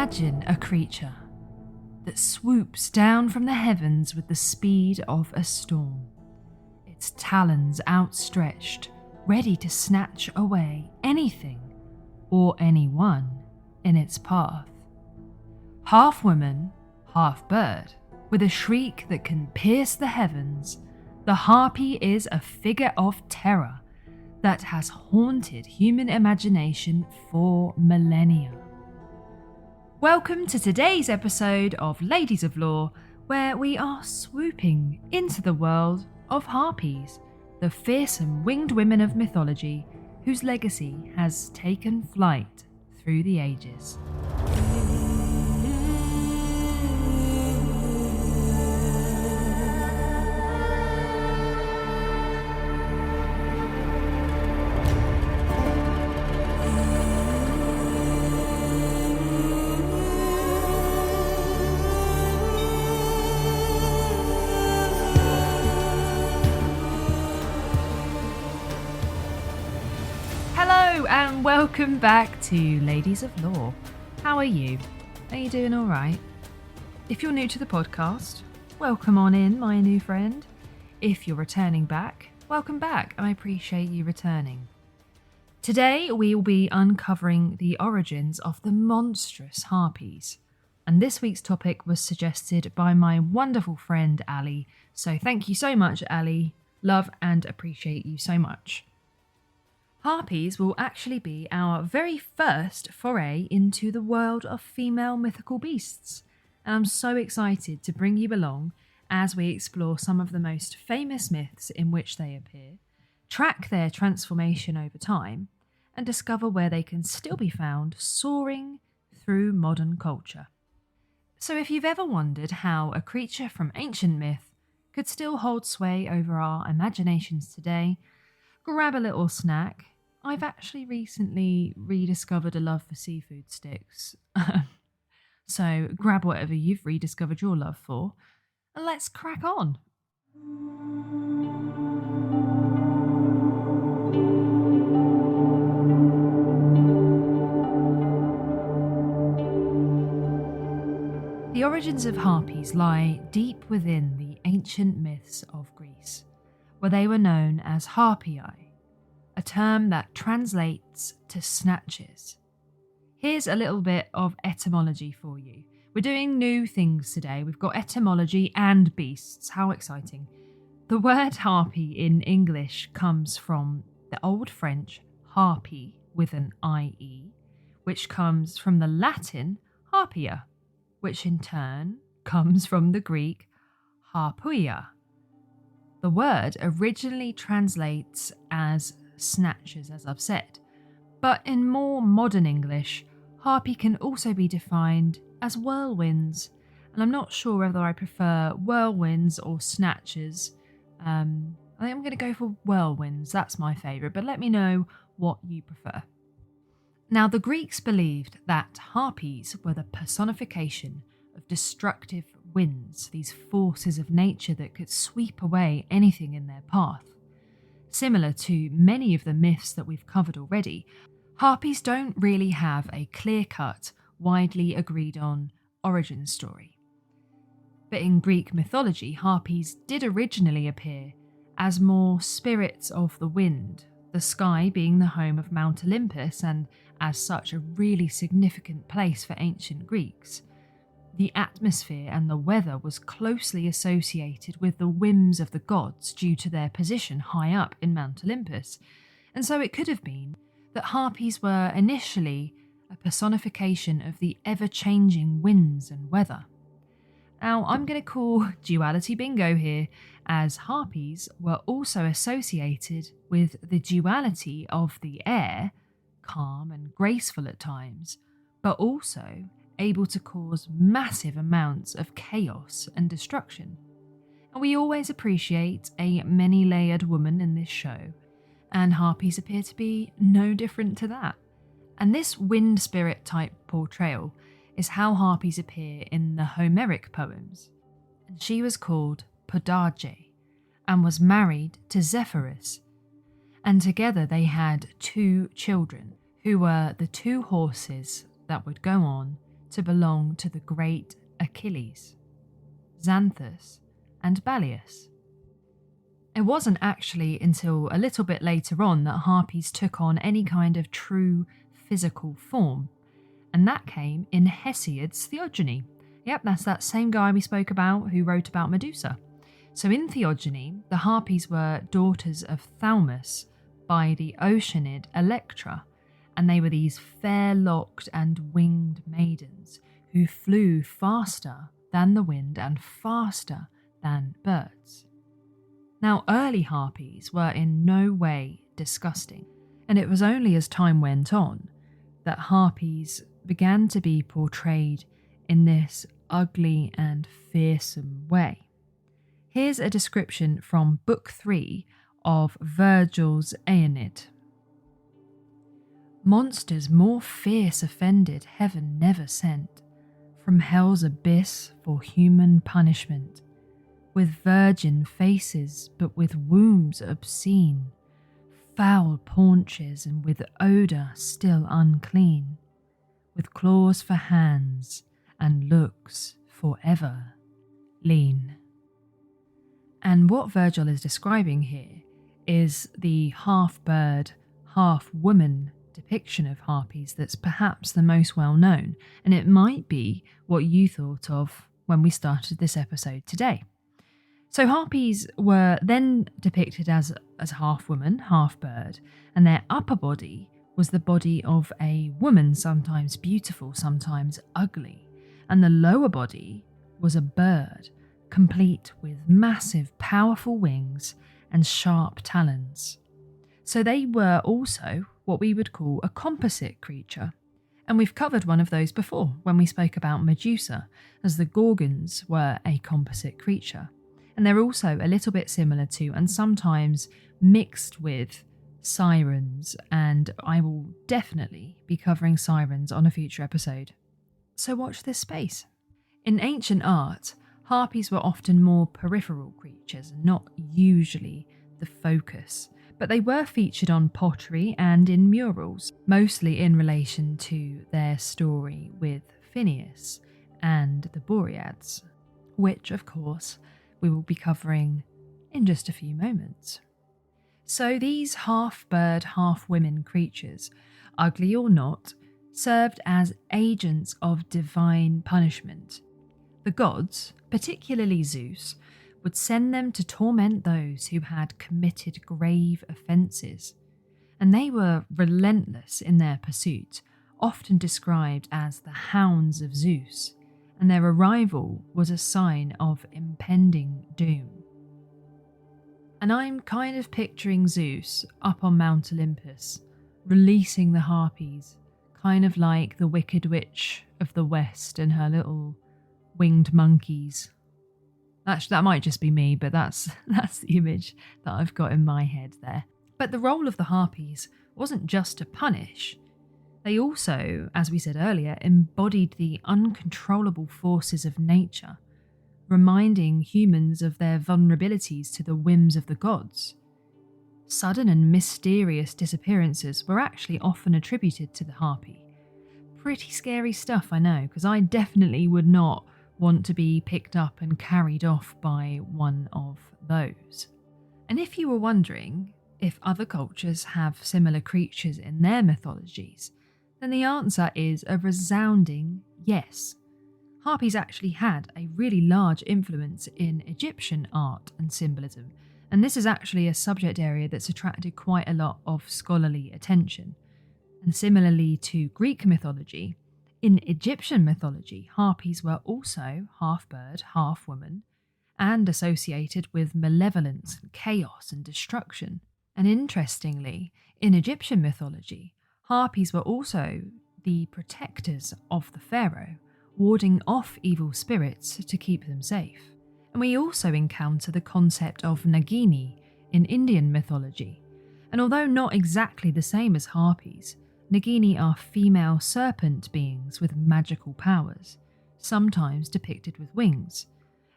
Imagine a creature that swoops down from the heavens with the speed of a storm, its talons outstretched, ready to snatch away anything or anyone in its path. Half woman, half bird, with a shriek that can pierce the heavens, the harpy is a figure of terror that has haunted human imagination for millennia. Welcome to today's episode of Ladies of Lore, where we are swooping into the world of Harpies, the fearsome winged women of mythology whose legacy has taken flight through the ages. And welcome back to Ladies of Lore. How are you? Are you doing all right? If you're new to the podcast, welcome on in, my new friend. If you're returning back, welcome back. I appreciate you returning. Today we will be uncovering the origins of the monstrous Harpies. And this week's topic was suggested by my wonderful friend Ali. So thank you so much, Ali. Love and appreciate you so much. Harpies will actually be our very first foray into the world of female mythical beasts, and I'm so excited to bring you along as we explore some of the most famous myths in which they appear, track their transformation over time, and discover where they can still be found soaring through modern culture. So if you've ever wondered how a creature from ancient myth could still hold sway over our imaginations today, grab a little snack. I've actually recently rediscovered a love for seafood sticks. So grab whatever you've rediscovered your love for, and let's crack on. The origins of Harpies lie deep within the ancient myths of Greece, where they were known as Harpiae, a term that translates to snatches. Here's a little bit of etymology for you. We're doing new things today. We've got etymology and beasts. How exciting. The word harpy in English comes from the Old French harpy with an IE, which comes from the Latin harpia, which in turn comes from the Greek harpuia. The word originally translates as snatches, as I've said, but in more modern English, harpy can also be defined as whirlwinds, and I'm not sure whether I prefer whirlwinds or snatches. I think I'm going to go for whirlwinds, that's my favourite, but let me know what you prefer. Now, the Greeks believed that harpies were the personification of destructive winds, these forces of nature that could sweep away anything in their path. Similar to many of the myths that we've covered already, Harpies don't really have a clear-cut, widely agreed on origin story. But in Greek mythology, Harpies did originally appear as more spirits of the wind, the sky being the home of Mount Olympus and as such a really significant place for ancient Greeks. The atmosphere and the weather was closely associated with the whims of the gods due to their position high up in Mount Olympus, and so it could have been that Harpies were initially a personification of the ever-changing winds and weather. Now, I'm going to call duality bingo here, as Harpies were also associated with the duality of the air, calm and graceful at times, but also able to cause massive amounts of chaos and destruction. And we always appreciate a many-layered woman in this show, and Harpies appear to be no different to that. And this wind spirit type portrayal is how Harpies appear in the Homeric poems. And she was called Podarge and was married to Zephyrus, and together they had 2 children, who were the 2 horses that would go on to belong to the great Achilles, Xanthus, and Balius. It wasn't actually until a little bit later on that Harpies took on any kind of true physical form, and that came in Hesiod's Theogony. Yep, that's that same guy we spoke about who wrote about Medusa. So in Theogony, the Harpies were daughters of Thaumas by the Oceanid Electra, and they were these fair-locked and winged maidens who flew faster than the wind and faster than birds. Now, early Harpies were in no way disgusting, and it was only as time went on that Harpies began to be portrayed in this ugly and fearsome way. Here's a description from Book 3 of Virgil's Aeneid. Monsters more fierce offended heaven never sent, from hell's abyss for human punishment, with virgin faces but with wombs obscene, foul paunches and with odour still unclean, with claws for hands and looks for ever lean. And what Virgil is describing here is the half-bird, half-woman depiction of Harpies that's perhaps the most well known, and it might be what you thought of when we started this episode today. So Harpies were then depicted as half woman, half bird, and their upper body was the body of a woman, sometimes beautiful, sometimes ugly, and the lower body was a bird, complete with massive, powerful wings and sharp talons. So they were also what we would call a composite creature, and we've covered one of those before when we spoke about Medusa, as the Gorgons were a composite creature. And they're also a little bit similar to, and sometimes mixed with, sirens, and I will definitely be covering sirens on a future episode. So watch this space. In ancient art, Harpies were often more peripheral creatures, not usually the focus, but they were featured on pottery and in murals, mostly in relation to their story with Phineus and the Boreads, which, of course, we will be covering in just a few moments. So these half-bird, half-women creatures, ugly or not, served as agents of divine punishment. The gods, particularly Zeus, would send them to torment those who had committed grave offences, and they were relentless in their pursuit, often described as the hounds of Zeus, and their arrival was a sign of impending doom. And I'm kind of picturing Zeus up on Mount Olympus, releasing the Harpies, kind of like the Wicked Witch of the West and her little winged monkeys. That might just be me, but that's the image that I've got in my head there. But the role of the Harpies wasn't just to punish. They also, as we said earlier, embodied the uncontrollable forces of nature, reminding humans of their vulnerabilities to the whims of the gods. Sudden and mysterious disappearances were actually often attributed to the Harpy. Pretty scary stuff, I know, because I definitely would not want to be picked up and carried off by one of those. And if you were wondering if other cultures have similar creatures in their mythologies, then the answer is a resounding yes. Harpies actually had a really large influence in Egyptian art and symbolism, and this is actually a subject area that's attracted quite a lot of scholarly attention. And similarly to Greek mythology, in Egyptian mythology, Harpies were also half bird, half woman, and associated with malevolence, chaos, and destruction. And interestingly, in Egyptian mythology, Harpies were also the protectors of the pharaoh, warding off evil spirits to keep them safe. And we also encounter the concept of Nagini in Indian mythology. And although not exactly the same as Harpies, Nagini are female serpent beings with magical powers, sometimes depicted with wings,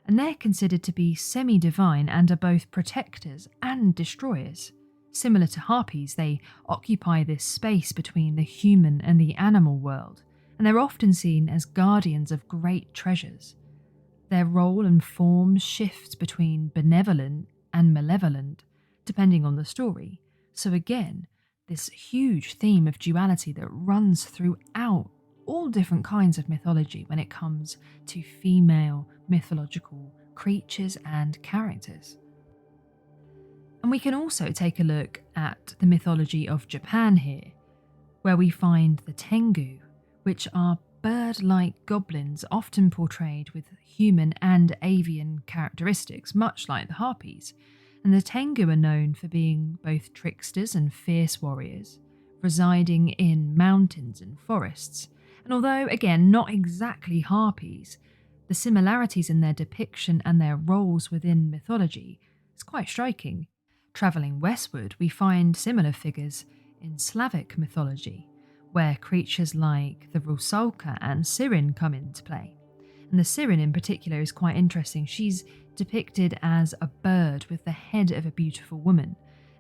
and they're considered to be semi-divine and are both protectors and destroyers. Similar to Harpies, they occupy this space between the human and the animal world, and they're often seen as guardians of great treasures. Their role and form shift between benevolent and malevolent, depending on the story. So again, this huge theme of duality that runs throughout all different kinds of mythology when it comes to female mythological creatures and characters. And we can also take a look at the mythology of Japan here, where we find the Tengu, which are bird-like goblins often portrayed with human and avian characteristics, much like the Harpies. And the Tengu are known for being both tricksters and fierce warriors, residing in mountains and forests. And although, again, not exactly Harpies, the similarities in their depiction and their roles within mythology is quite striking. Travelling westward, we find similar figures in Slavic mythology, where creatures like the Rusalka and Siren come into play. And the Siren in particular is quite interesting. She's depicted as a bird with the head of a beautiful woman,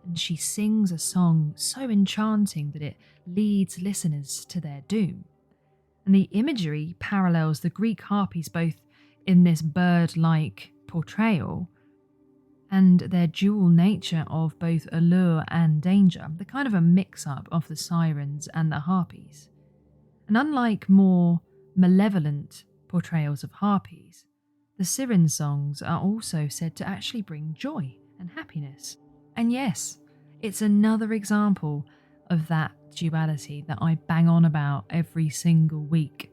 and she sings a song so enchanting that it leads listeners to their doom. And the imagery parallels the Greek Harpies both in this bird-like portrayal and their dual nature of both allure and danger. They're kind of a mix-up of the Sirens and the Harpies. And unlike more malevolent portrayals of Harpies, the Siren songs are also said to actually bring joy and happiness. And yes, it's another example of that duality that I bang on about every single week.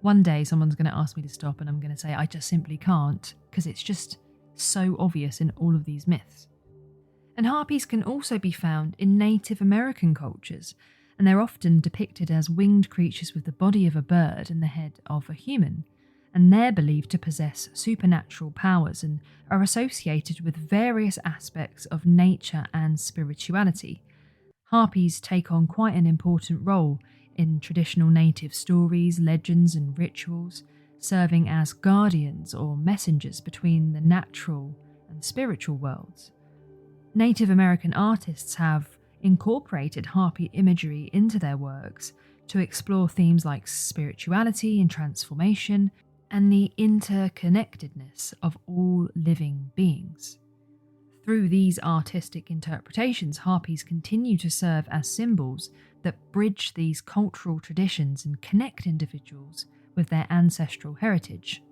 One day someone's going to ask me to stop and I'm going to say I just simply can't, because it's just so obvious in all of these myths. And Harpies can also be found in Native American cultures, and they're often depicted as winged creatures with the body of a bird and the head of a human, and they're believed to possess supernatural powers and are associated with various aspects of nature and spirituality. Harpies take on quite an important role in traditional native stories, legends and rituals, serving as guardians or messengers between the natural and spiritual worlds. Native American artists have incorporated Harpy imagery into their works to explore themes like spirituality and transformation and the interconnectedness of all living beings. Through these artistic interpretations, Harpies continue to serve as symbols that bridge these cultural traditions and connect individuals with their ancestral heritage.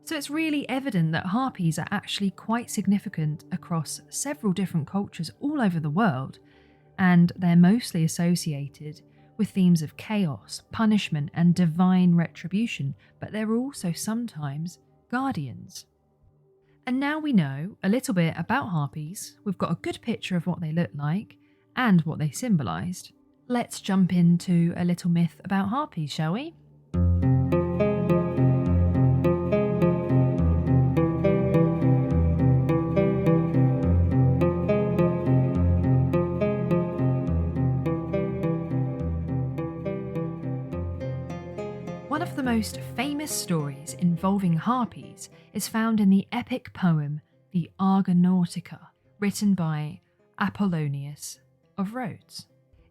So it's really evident that Harpies are actually quite significant across several different cultures all over the world, and they're mostly associated with themes of chaos, punishment, and divine retribution, but they're also sometimes guardians. And now we know a little bit about Harpies, we've got a good picture of what they look like and what they symbolised. Let's jump into a little myth about Harpies, shall we? One of the most famous stories involving Harpies is found in the epic poem The Argonautica, written by Apollonius of Rhodes.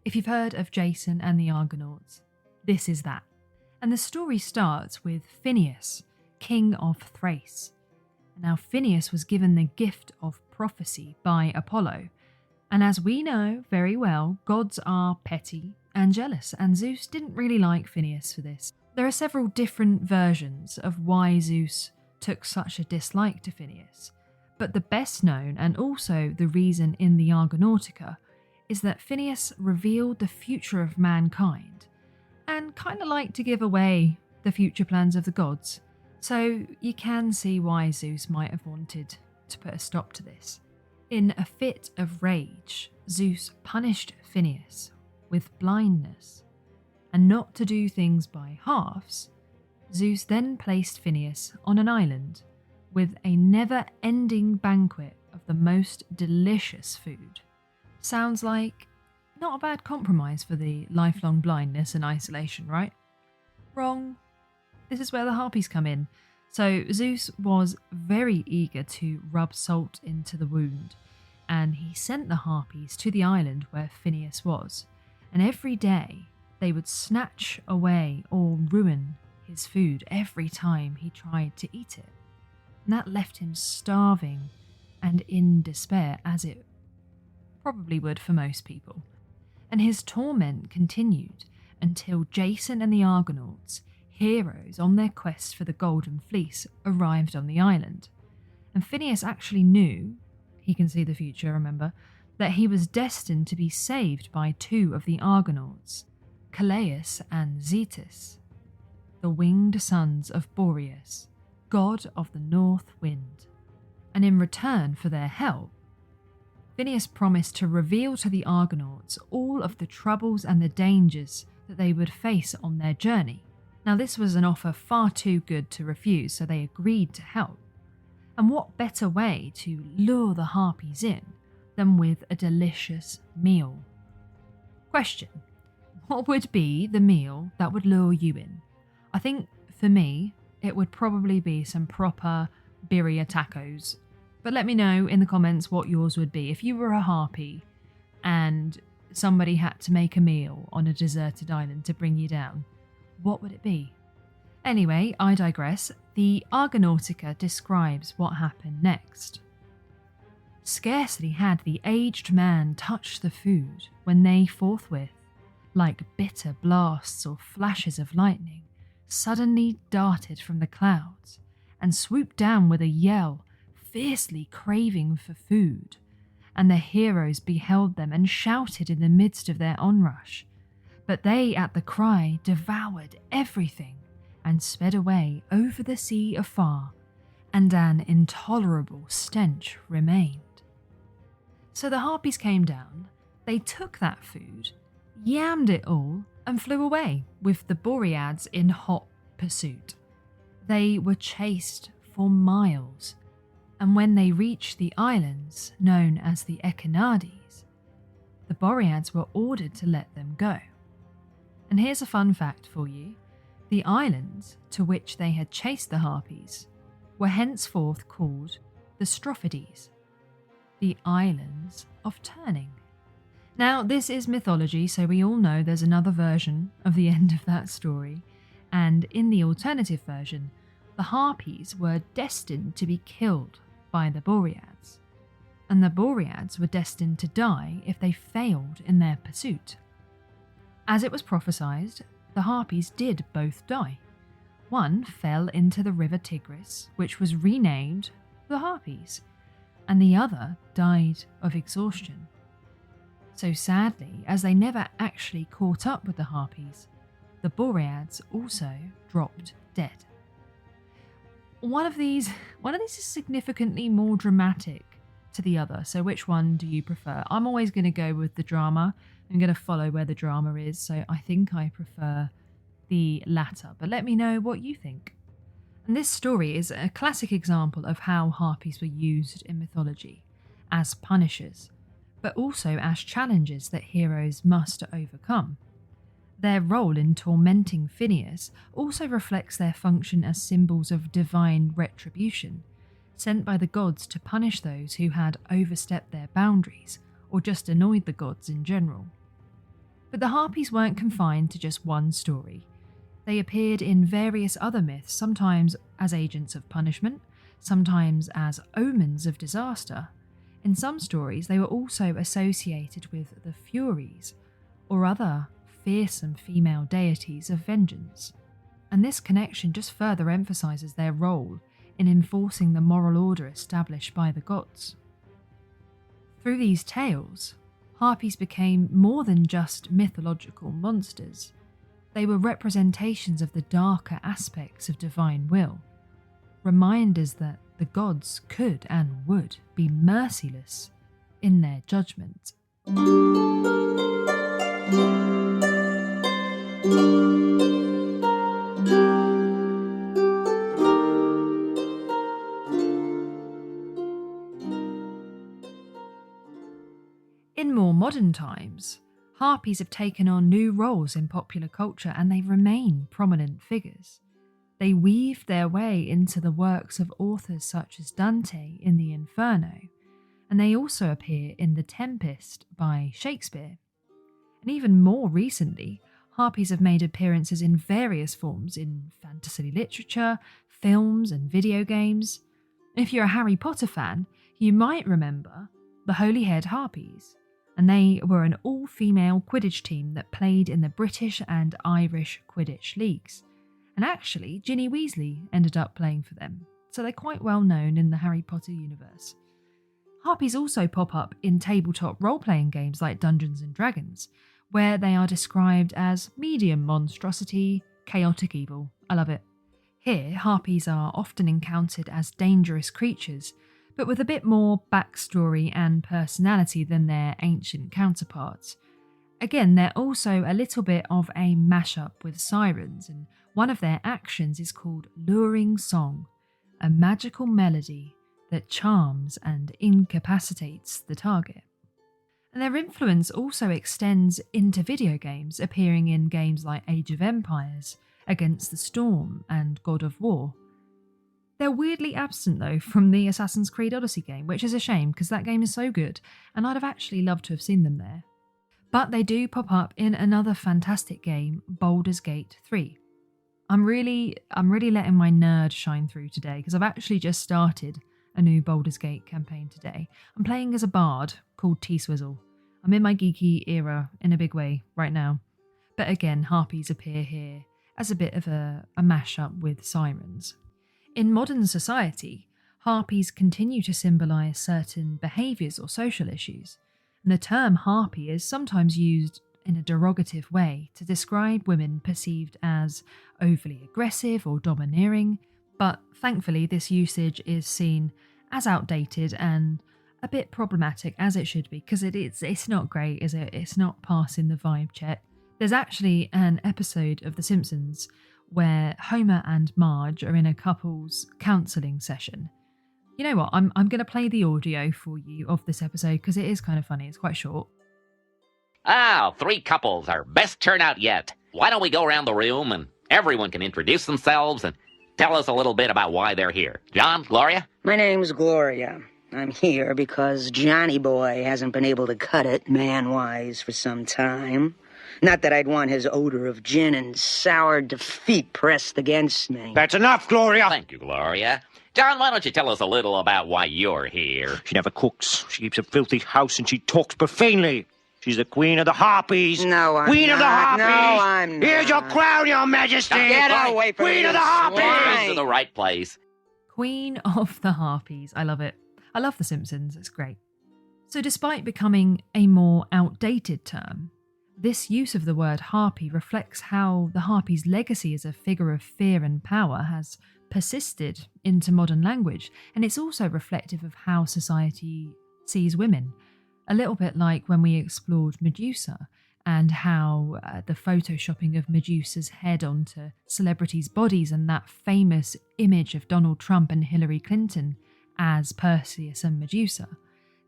If you've heard of Jason and the Argonauts, this is that. And the story starts with Phineus, king of Thrace. Now Phineus was given the gift of prophecy by Apollo, and as we know very well, gods are petty and jealous, and Zeus didn't really like Phineus for this. There are several different versions of why Zeus took such a dislike to Phineus, but the best known, and also the reason in the Argonautica, is that Phineus revealed the future of mankind, and kind of liked to give away the future plans of the gods. So you can see why Zeus might have wanted to put a stop to this. In a fit of rage, Zeus punished Phineus with blindness. And not to do things by halves, Zeus then placed Phineus on an island with a never-ending banquet of the most delicious food. Sounds like not a bad compromise for the lifelong blindness and isolation, right? Wrong. This is where the Harpies come in. So Zeus was very eager to rub salt into the wound, and he sent the Harpies to the island where Phineus was. And every day They would snatch away or ruin his food every time he tried to eat it. And that left him starving and in despair, as it probably would for most people. And his torment continued until Jason and the Argonauts, heroes on their quest for the Golden Fleece, arrived on the island. And Phineas actually knew, he can see the future, remember, that he was destined to be saved by two of the Argonauts, Calais and Zetus, the winged sons of Boreas, god of the north wind. And in return for their help, Phineas promised to reveal to the Argonauts all of the troubles and the dangers that they would face on their journey. Now, this was an offer far too good to refuse, so they agreed to help. And what better way to lure the Harpies in than with a delicious meal? Question: what would be the meal that would lure you in? I think, for me, it would probably be some proper birria tacos. But let me know in the comments what yours would be. If you were a harpy and somebody had to make a meal on a deserted island to bring you down, what would it be? Anyway, I digress. The Argonautica describes what happened next. Scarcely had the aged man touched the food when they forthwith, like bitter blasts or flashes of lightning, suddenly darted from the clouds and swooped down with a yell, fiercely craving for food. And the heroes beheld them and shouted in the midst of their onrush. But they, at the cry, devoured everything and sped away over the sea afar, and an intolerable stench remained. So the Harpies came down, they took that food, yammed it all, and flew away, with the Boreads in hot pursuit. They were chased for miles, and when they reached the islands known as the Echinades, the Boreads were ordered to let them go. And here's a fun fact for you. The islands to which they had chased the Harpies were henceforth called the Strophides, the Islands of Turning. Now, this is mythology, so we all know there's another version of the end of that story, and in the alternative version, the Harpies were destined to be killed by the Boreads, and the Boreads were destined to die if they failed in their pursuit. As it was prophesied, the Harpies did both die. One fell into the river Tigris, which was renamed the Harpies, and the other died of exhaustion. So sadly, as they never actually caught up with the Harpies, the Boreads also dropped dead. One of these is significantly more dramatic to the other, so which one do you prefer? I'm always going to go with the drama. I'm going to follow where the drama is, so I think I prefer the latter, but let me know what you think. And this story is a classic example of how Harpies were used in mythology, as punishers, but also as challenges that heroes must overcome. Their role in tormenting Phineas also reflects their function as symbols of divine retribution, sent by the gods to punish those who had overstepped their boundaries or just annoyed the gods in general. But the Harpies weren't confined to just one story. They appeared in various other myths, sometimes as agents of punishment, sometimes as omens of disaster. In some stories, they were also associated with the Furies, or other fearsome female deities of vengeance. And this connection just further emphasises their role in enforcing the moral order established by the gods. Through these tales, Harpies became more than just mythological monsters. They were representations of the darker aspects of divine will, reminders that the gods could and would be merciless in their judgment. In more modern times, Harpies have taken on new roles in popular culture and they remain prominent figures. They weave their way into the works of authors such as Dante in the Inferno, and they also appear in The Tempest by Shakespeare. And even more recently, harpies have made appearances in various forms in fantasy literature, films, and video games. If you're a Harry Potter fan, you might remember the Holyhead Harpies, and they were an all-female Quidditch team that played in the British and Irish Quidditch leagues. And actually, Ginny Weasley ended up playing for them, so they're quite well known in the Harry Potter universe. Harpies also pop up in tabletop role-playing games like Dungeons & Dragons, where they are described as medium monstrosity, chaotic evil. I love it. Here, harpies are often encountered as dangerous creatures, but with a bit more backstory and personality than their ancient counterparts. Again, they're also a little bit of a mashup with sirens, and one of their actions is called Luring Song, a magical melody that charms and incapacitates the target. And their influence also extends into video games, appearing in games like Age of Empires, Against the Storm, and God of War. They're weirdly absent though from the Assassin's Creed Odyssey game, which is a shame because that game is so good and I'd have actually loved to have seen them there. But they do pop up in another fantastic game, Baldur's Gate 3. I'm really letting my nerd shine through today because I've actually just started a new Baldur's Gate campaign today. I'm playing as a bard called T-Swizzle. I'm in my geeky era in a big way right now. But again, harpies appear here as a bit of a mashup with sirens. In modern society, harpies continue to symbolise certain behaviours or social issues, and the term harpy is sometimes used in a derogative way to describe women perceived as overly aggressive or domineering, but thankfully this usage is seen as outdated and a bit problematic, as it should be, because it's not great, is it? It's not passing the vibe check. There's actually an episode of The Simpsons where Homer and Marge are in a couple's counselling session. You know what, I'm going to play the audio for you of this episode because it is kind of funny, it's quite short. Oh, 3 couples, our best turnout yet. Why don't we go around the room and everyone can introduce themselves and tell us a little bit about why they're here. John, Gloria? My name's Gloria. I'm here because Johnny Boy hasn't been able to cut it man-wise for some time. Not that I'd want his odor of gin and sour defeat pressed against me. That's enough, Gloria. Thank you, Gloria. John, why don't you tell us a little about why you're here? She never cooks. She keeps a filthy house and she talks profanely. She's the queen of the Harpies. No, I'm Queen not. of the Harpies. No, I'm not. Here's your crown, your majesty. Get away from Queen me, of the Harpies. swine. You're to the right place. Queen of the Harpies. I love it. I love The Simpsons. It's great. So despite becoming a more outdated term, this use of the word harpy reflects how the harpy's legacy as a figure of fear and power has persisted into modern language, and it's also reflective of how society sees women. A little bit like when we explored Medusa and how the photoshopping of Medusa's head onto celebrities' bodies and that famous image of Donald Trump and Hillary Clinton as Perseus and Medusa.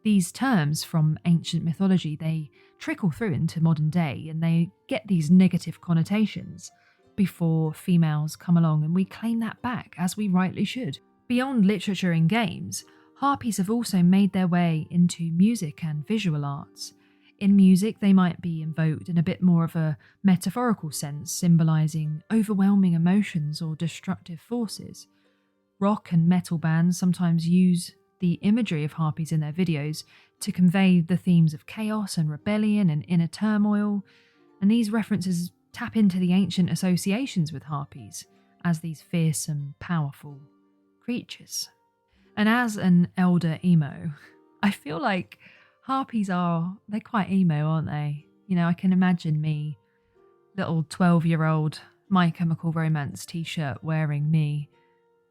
These terms from ancient mythology, they trickle through into modern day and they get these negative connotations before females come along, and we claim that back, as we rightly should. Beyond literature and games, harpies have also made their way into music and visual arts. In music, they might be invoked in a bit more of a metaphorical sense, symbolising overwhelming emotions or destructive forces. Rock and metal bands sometimes use the imagery of harpies in their videos to convey the themes of chaos and rebellion and inner turmoil, and these references tap into the ancient associations with harpies as these fearsome, powerful creatures. And as an elder emo, I feel like harpies they're quite emo, aren't they? You know, I can imagine me, little 12-year-old My Chemical Romance t-shirt wearing me,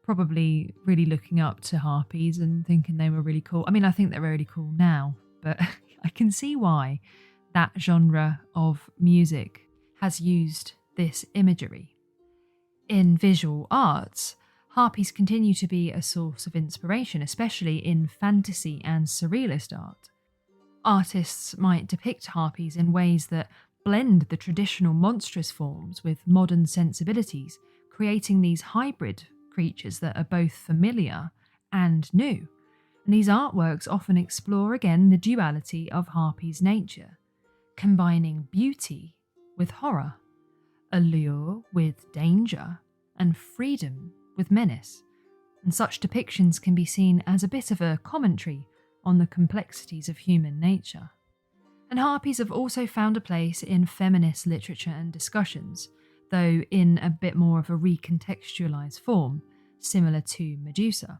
probably really looking up to harpies and thinking they were really cool. I mean, I think they're really cool now, but I can see why that genre of music has used this imagery. In visual arts, harpies continue to be a source of inspiration, especially in fantasy and surrealist art. Artists might depict harpies in ways that blend the traditional monstrous forms with modern sensibilities, creating these hybrid creatures that are both familiar and new. And these artworks often explore again the duality of harpies' nature, combining beauty with horror, allure with danger, and freedom with menace. And such depictions can be seen as a bit of a commentary on the complexities of human nature. And harpies have also found a place in feminist literature and discussions, though in a bit more of a recontextualised form, similar to Medusa.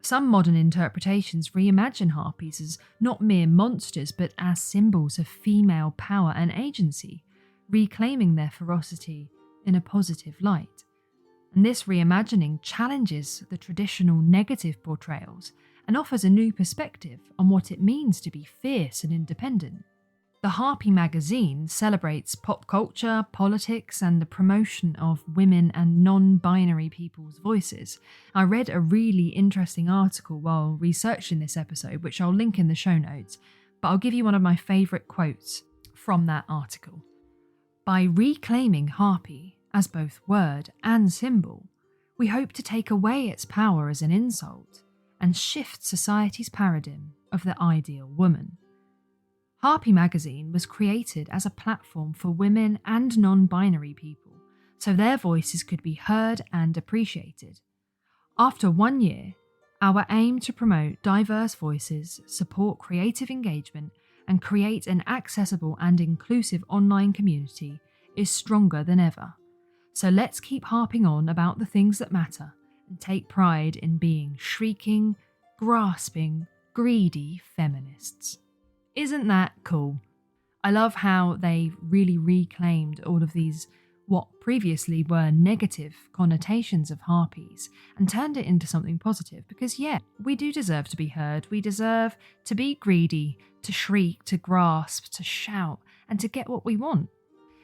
Some modern interpretations reimagine harpies as not mere monsters but as symbols of female power and agency, reclaiming their ferocity in a positive light. And this reimagining challenges the traditional negative portrayals and offers a new perspective on what it means to be fierce and independent. The Harpy magazine celebrates pop culture, politics, and the promotion of women and non-binary people's voices. I read a really interesting article while researching this episode, which I'll link in the show notes, but I'll give you one of my favourite quotes from that article. By reclaiming harpy as both word and symbol, we hope to take away its power as an insult and shift society's paradigm of the ideal woman. Harpy magazine was created as a platform for women and non-binary people, so their voices could be heard and appreciated. After 1 year, our aim to promote diverse voices, support creative engagement, and create an accessible and inclusive online community is stronger than ever. So let's keep harping on about the things that matter and take pride in being shrieking, grasping, greedy feminists. Isn't that cool? I love how they really reclaimed all of these what previously were negative connotations of harpies and turned it into something positive, because we do deserve to be heard. We deserve to be greedy, to shriek, to grasp, to shout, and to get what we want.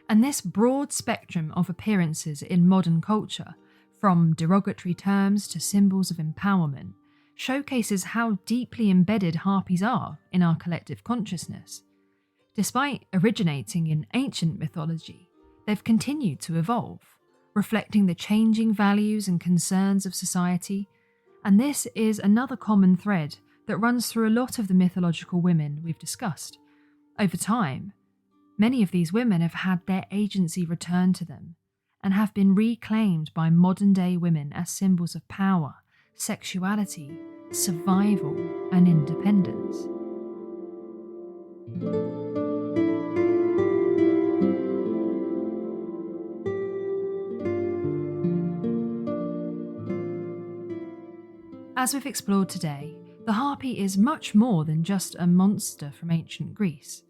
And this broad spectrum of appearances in modern culture, from derogatory terms to symbols of empowerment, showcases how deeply embedded harpies are in our collective consciousness. Despite originating in ancient mythology, they've continued to evolve, reflecting the changing values and concerns of society, and this is another common thread that runs through a lot of the mythological women we've discussed. Over time, many of these women have had their agency returned to them and have been reclaimed by modern-day women as symbols of power, sexuality, survival, and independence. As we've explored today, the harpy is much more than just a monster from ancient Greece.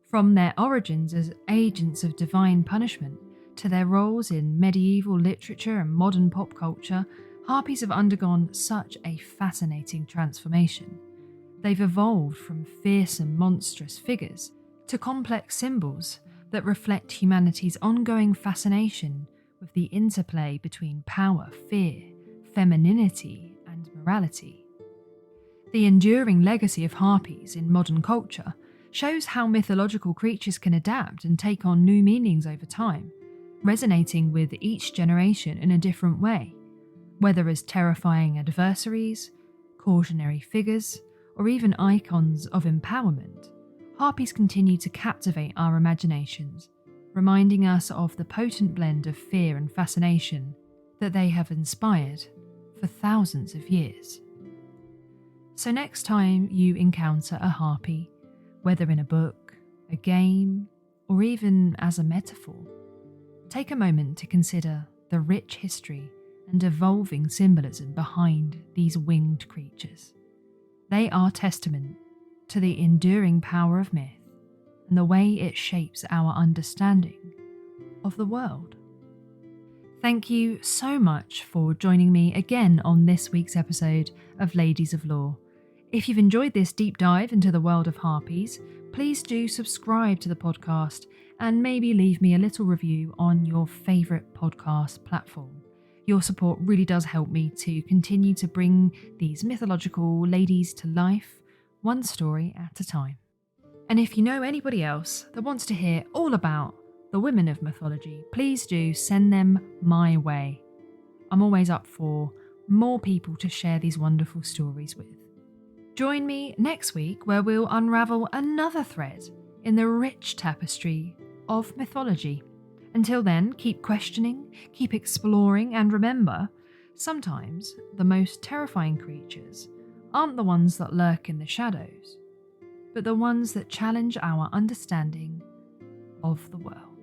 From their origins as agents of divine punishment to their roles in medieval literature and modern pop culture, harpies have undergone such a fascinating transformation. They've evolved from fearsome, monstrous figures to complex symbols that reflect humanity's ongoing fascination with the interplay between power, fear, femininity, and morality. The enduring legacy of harpies in modern culture shows how mythological creatures can adapt and take on new meanings over time, resonating with each generation in a different way. Whether as terrifying adversaries, cautionary figures, or even icons of empowerment, harpies continue to captivate our imaginations, reminding us of the potent blend of fear and fascination that they have inspired for thousands of years. So next time you encounter a harpy, whether in a book, a game, or even as a metaphor, take a moment to consider the rich history and evolving symbolism behind these winged creatures. They are testament to the enduring power of myth and the way it shapes our understanding of the world. Thank you so much for joining me again on this week's episode of Ladies of Lore. If you've enjoyed this deep dive into the world of harpies, please do subscribe to the podcast and maybe leave me a little review on your favourite podcast platform. Your support really does help me to continue to bring these mythological ladies to life, one story at a time. And if you know anybody else that wants to hear all about the women of mythology, please do send them my way. I'm always up for more people to share these wonderful stories with. Join me next week where we'll unravel another thread in the rich tapestry of mythology. Until then, keep questioning, keep exploring, and remember, sometimes the most terrifying creatures aren't the ones that lurk in the shadows, but the ones that challenge our understanding of the world.